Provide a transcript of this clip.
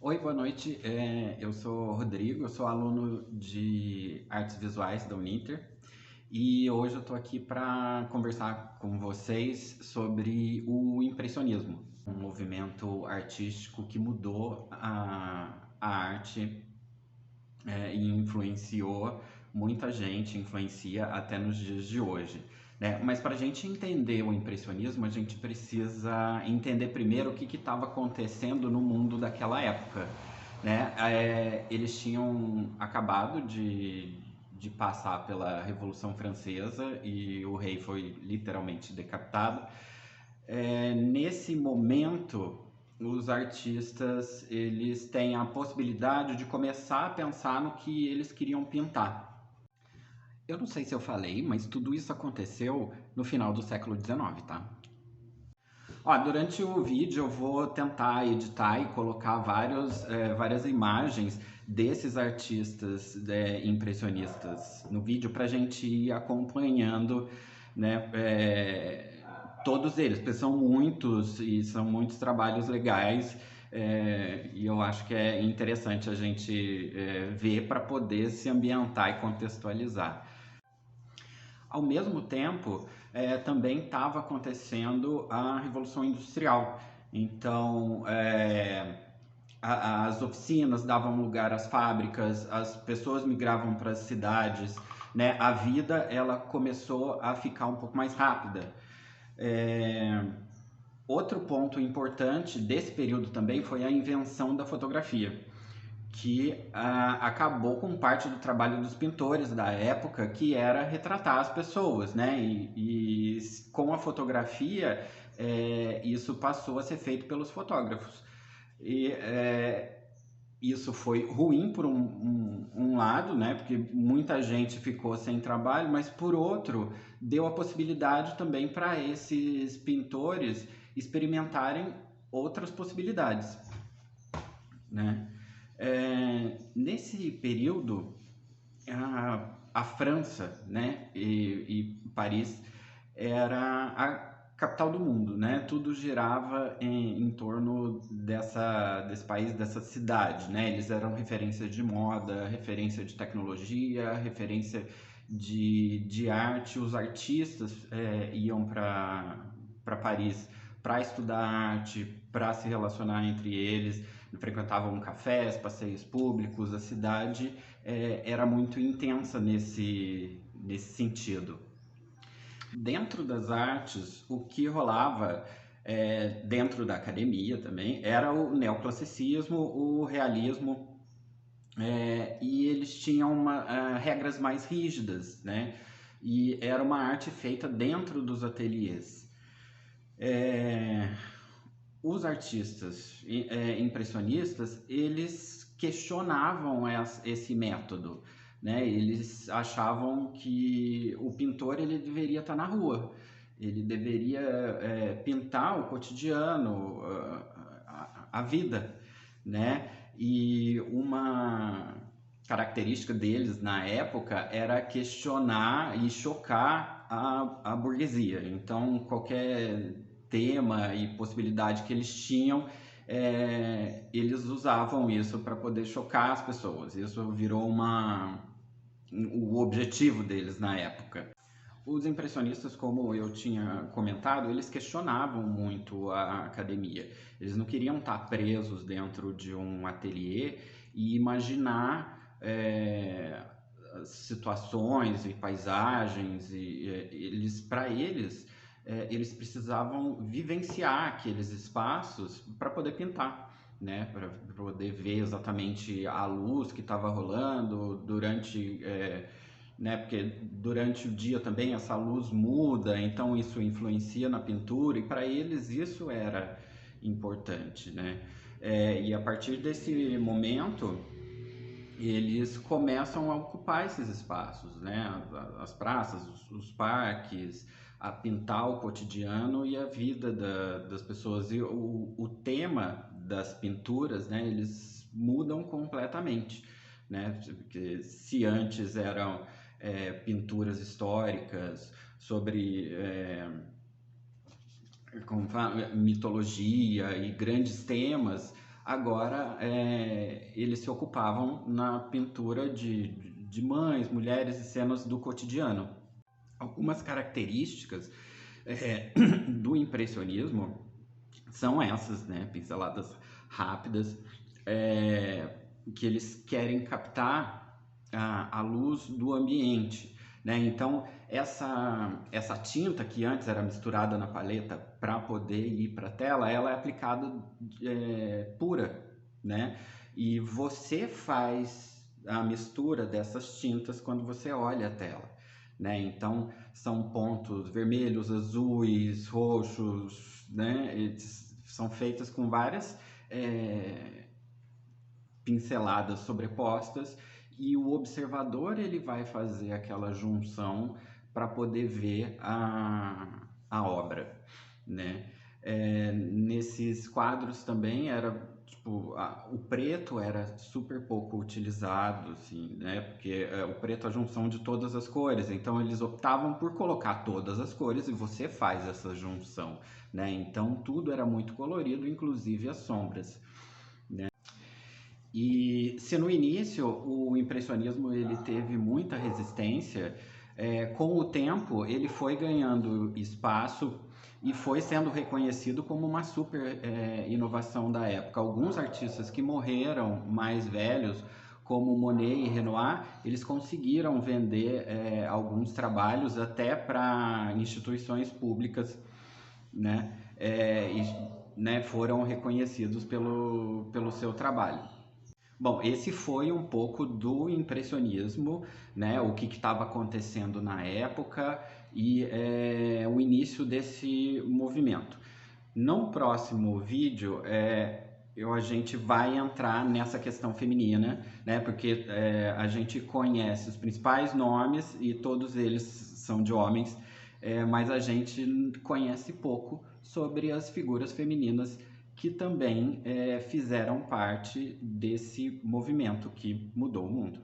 Oi, boa noite. Eu sou Rodrigo, eu sou aluno de artes visuais da Uninter e hoje eu estou aqui para conversar com vocês sobre o impressionismo, um movimento artístico que mudou a arte e influenciou muita gente, influencia até nos dias de hoje. Né? Mas para a gente entender o impressionismo, a gente precisa entender primeiro o que estava acontecendo no mundo daquela época. Né? Eles tinham acabado de passar pela Revolução Francesa e o rei foi literalmente decapitado. Nesse momento, os artistas eles têm a possibilidade de começar a pensar no que eles queriam pintar. Eu não sei se eu falei, mas tudo isso aconteceu no final do século XIX, tá? Ó, durante o vídeo eu vou tentar editar e colocar várias imagens desses artistas impressionistas no vídeo para a gente ir acompanhando, né, todos eles, porque são muitos e são muitos trabalhos legais. E eu acho que é interessante a gente ver para poder se ambientar e contextualizar. Ao mesmo tempo, também estava acontecendo a Revolução Industrial. Então, as oficinas davam lugar às fábricas, as pessoas migravam para as cidades, né? A vida ela começou a ficar um pouco mais rápida. Outro ponto importante desse período também foi a invenção da fotografia, que acabou com parte do trabalho dos pintores da época, que era retratar as pessoas, né? E com a fotografia, isso passou a ser feito pelos fotógrafos. E isso foi ruim por um lado, né? Porque muita gente ficou sem trabalho, mas por outro, deu a possibilidade também para esses pintores experimentarem outras possibilidades, né? Nesse período, a França, né, e Paris era a capital do mundo, né? Tudo girava em torno desse país, dessa cidade, né? Eles eram referência de moda, referência de tecnologia, referência de arte. Os artistas iam para Paris para estudar arte, para se relacionar entre eles, frequentavam cafés, passeios públicos, a cidade era muito intensa nesse sentido. Dentro das artes, o que rolava dentro da academia também era o neoclassicismo, o realismo, e eles tinham regras mais rígidas, né? E era uma arte feita dentro dos ateliês. Os artistas impressionistas, eles questionavam esse método, né? Eles achavam que o pintor ele deveria estar na rua, ele deveria pintar o cotidiano, a vida, né? E uma característica deles na época era questionar e chocar a burguesia. Então, qualquer tema e possibilidade que eles tinham, eles usavam isso para poder chocar as pessoas. Isso virou o objetivo deles na época. Os impressionistas, como eu tinha comentado, eles questionavam muito a academia. Eles não queriam estar presos dentro de um ateliê e imaginar situações e paisagens. Para eles, eles precisavam vivenciar aqueles espaços para poder pintar. Né, para poder ver exatamente a luz que estava rolando durante né? Porque durante o dia também essa luz muda, então isso influencia na pintura e para eles isso era importante, né? E a partir desse momento eles começam a ocupar esses espaços, né? As praças, os parques, a pintar o cotidiano e a vida das pessoas. E o tema das pinturas, né? Eles mudam completamente, né? Porque se antes eram pinturas históricas sobre como fala, mitologia e grandes temas, agora eles se ocupavam na pintura de mães, mulheres e cenas do cotidiano. Algumas características do impressionismo são essas, né? Pinceladas rápidas, que eles querem captar a luz do ambiente, né? Então, essa tinta que antes era misturada na paleta para poder ir para a tela, ela é aplicada pura, né? E você faz a mistura dessas tintas quando você olha a tela, né? Então, são pontos vermelhos, azuis, roxos, né? Eles são feitas com várias pinceladas sobrepostas, e o observador ele vai fazer aquela junção para poder ver a obra, né? Nesses quadros também era tipo, o preto era super pouco utilizado, assim, né? Porque o preto é a junção de todas as cores, então eles optavam por colocar todas as cores e você faz essa junção, né? Então tudo era muito colorido, inclusive as sombras. E se no início o impressionismo ele teve muita resistência, com o tempo ele foi ganhando espaço e foi sendo reconhecido como uma super inovação da época. Alguns artistas que morreram mais velhos, como Monet e Renoir, eles conseguiram vender alguns trabalhos até para instituições públicas, né? E foram reconhecidos pelo seu trabalho. Bom, esse foi um pouco do impressionismo, né? O que estava acontecendo na época e o início desse movimento. No próximo vídeo, a gente vai entrar nessa questão feminina, né? Porque a gente conhece os principais nomes e todos eles são de homens, mas a gente conhece pouco sobre as figuras femininas que também fizeram parte desse movimento que mudou o mundo.